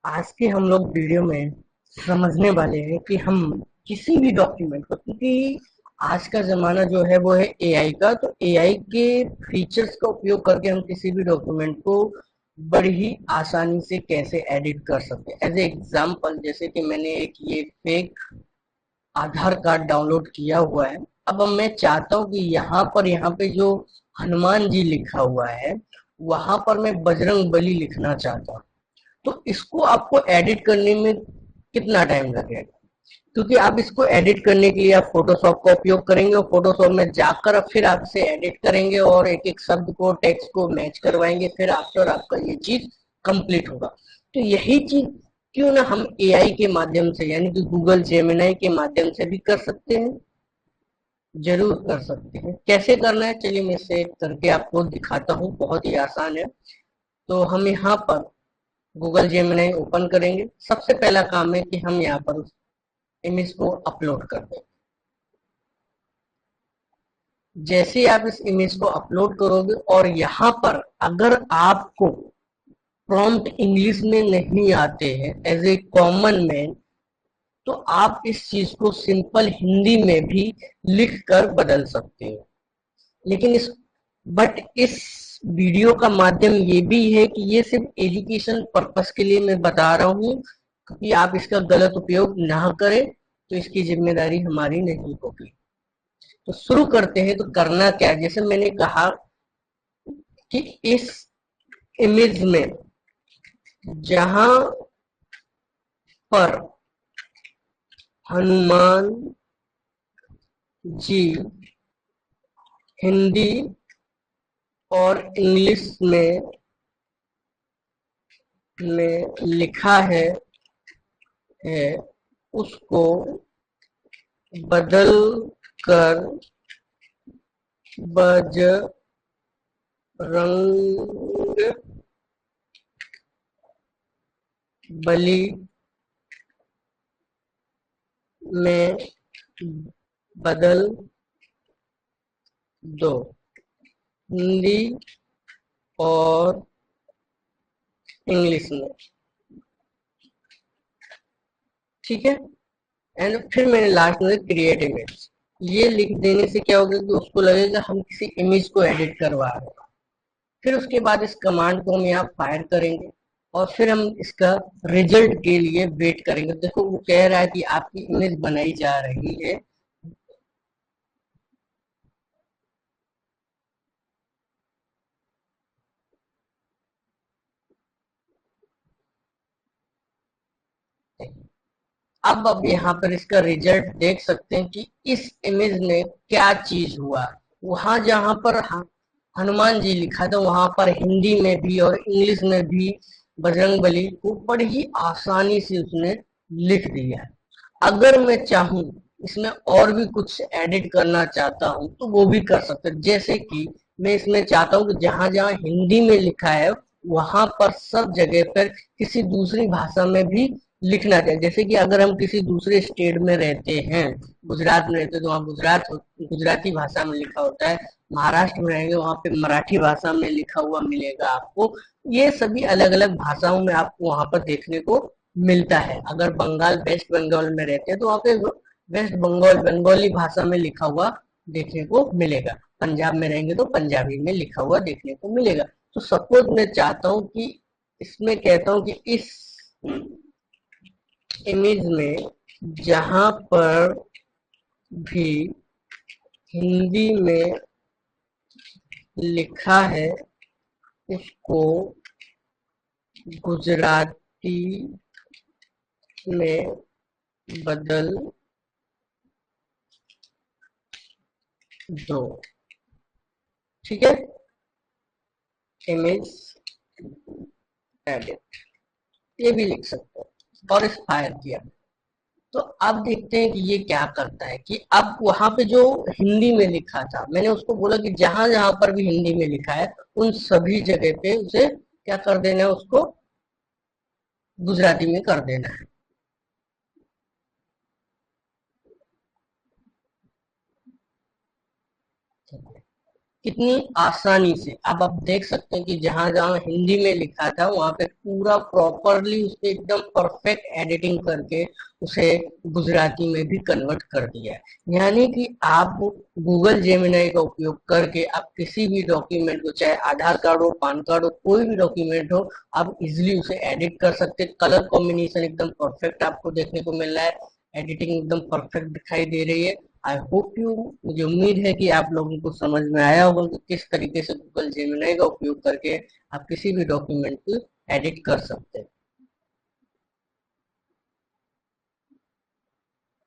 आज के हम लोग वीडियो में समझने वाले हैं कि हम किसी भी डॉक्यूमेंट को, क्योंकि आज का जमाना जो है वो है एआई का। तो एआई के फीचर्स का उपयोग करके हम किसी भी डॉक्यूमेंट को बड़ी ही आसानी से कैसे एडिट कर सकते हैं। एज ए एग्जाम्पल, जैसे कि मैंने एक ये फेक आधार कार्ड डाउनलोड किया हुआ है। अब मैं चाहता हूँ कि यहाँ पे जो हनुमान जी लिखा हुआ है, वहां पर मैं बजरंग बली लिखना चाहता हूँ। तो इसको आपको एडिट करने में कितना टाइम लगेगा? क्योंकि आप इसको एडिट करने के लिए आप फोटोशॉप का उपयोग करेंगे, और फोटोशॉप में जाकर फिर आप इसे एडिट करेंगे और एक एक शब्द को, टेक्स्ट को मैच करवाएंगे, फिर आफ्टर आपका ये चीज कंप्लीट होगा। तो यही चीज क्यों ना हम एआई के माध्यम से, यानी कि गूगल जेमिनाई के माध्यम से भी कर सकते हैं। जरूर कर सकते हैं। कैसे करना है, चलिए मैं इसे करके आपको दिखाता हूँ। बहुत ही आसान है। तो हम यहाँ पर गूगल जेमिनी ओपन करेंगे। सबसे पहला काम है कि हम यहाँ पर उस इमेज को अपलोड कर दें। जैसे ही आप इस इमेज को अपलोड करोगे, और यहाँ पर अगर आपको प्रॉम्प्ट इंग्लिश में नहीं आते हैं एज ए कॉमन मैन, तो आप इस चीज को सिंपल हिंदी में भी लिख कर बदल सकते हो। लेकिन इस वीडियो का माध्यम ये भी है कि ये सिर्फ एजुकेशन पर्पस के लिए मैं बता रहा हूँ, क्योंकि आप इसका गलत उपयोग ना करें तो इसकी जिम्मेदारी हमारी नहीं होगी। तो शुरू करते हैं। तो करना क्या है, जैसे मैंने कहा कि इस इमेज में जहां पर हनुमान जी हिंदी और इंग्लिश में लिखा है, उसको बदल कर बजरंग बली में बदल दो। हिंदी और इंग्लिश में। ठीक है। एंड फिर मैंने लास्ट में क्रिएट इमेज ये लिख देने से क्या होगा कि उसको लगेगा हम किसी इमेज को एडिट करवा रहे हैं। फिर उसके बाद इस कमांड को हम यहाँ फायर करेंगे, और फिर हम इसका रिजल्ट के लिए वेट करेंगे। देखो वो कह रहा है कि आपकी इमेज बनाई जा रही है। अब यहाँ पर इसका रिजल्ट देख सकते हैं कि इस इमेज में क्या चीज हुआ। वहां जहां पर हनुमान जी लिखा था, वहां पर हिंदी में भी और इंग्लिश में भी बजरंगबली को बड़ी ही आसानी से उसने लिख दिया है। अगर मैं चाहूं इसमें और भी कुछ एडिट करना चाहता हूं तो वो भी कर सकते हैं। जैसे कि मैं इसमें चाहता हूं कि जहां जहां हिंदी में लिखा है, वहां पर सब जगह पर किसी दूसरी भाषा में भी लिखना चाहिए। जैसे कि अगर हम किसी दूसरे स्टेट में रहते हैं, गुजरात में रहते हैं तो वहाँ गुजराती भाषा में लिखा होता है। महाराष्ट्र में रहेंगे वहां पे मराठी भाषा में लिखा हुआ मिलेगा आपको। ये सभी अलग अलग भाषाओं में आपको वहां पर देखने को मिलता है। अगर बंगाल, वेस्ट बंगाल में रहते हैं तो वहाँ पे वेस्ट बंगाल बंगाली भाषा में लिखा हुआ देखने को मिलेगा। पंजाब में रहेंगे तो पंजाबी में लिखा हुआ देखने को मिलेगा। तो सपोज मैं चाहता हूँ कि इसमें कहता हूँ कि इस इमेज में जहां पर भी हिंदी में लिखा है, उसको गुजराती में बदल दो। ठीक है। इमेज एडिट ये भी लिख सकते हैं और इस फायर किया। तो अब देखते हैं कि ये क्या करता है। कि अब वहां पे जो हिंदी में लिखा था, मैंने उसको बोला कि जहां जहां पर भी हिंदी में लिखा है उन सभी जगह पे उसे क्या कर देना है, उसको गुजराती में कर देना है। कितनी आसानी से अब आप देख सकते हैं कि जहां जहां हिंदी में लिखा था वहां पे पूरा प्रॉपरली उसे एकदम परफेक्ट एडिटिंग करके उसे गुजराती में भी कन्वर्ट कर दिया है। यानी कि आप गूगल जेमिनाई का उपयोग करके आप किसी भी डॉक्यूमेंट को, चाहे आधार कार्ड हो, पैन कार्ड हो, कोई भी डॉक्यूमेंट हो, आप इजिली उसे एडिट कर सकते हैं। कलर कॉम्बिनेशन एकदम परफेक्ट आपको देखने को मिल रहा है, एडिटिंग एकदम परफेक्ट दिखाई दे रही है। आई होप यू, मुझे उम्मीद है कि आप लोगों को समझ में आया होगा कि किस तरीके से गूगल जेमिनाई का उपयोग करके आप किसी भी डॉक्यूमेंट को एडिट कर सकते हैं।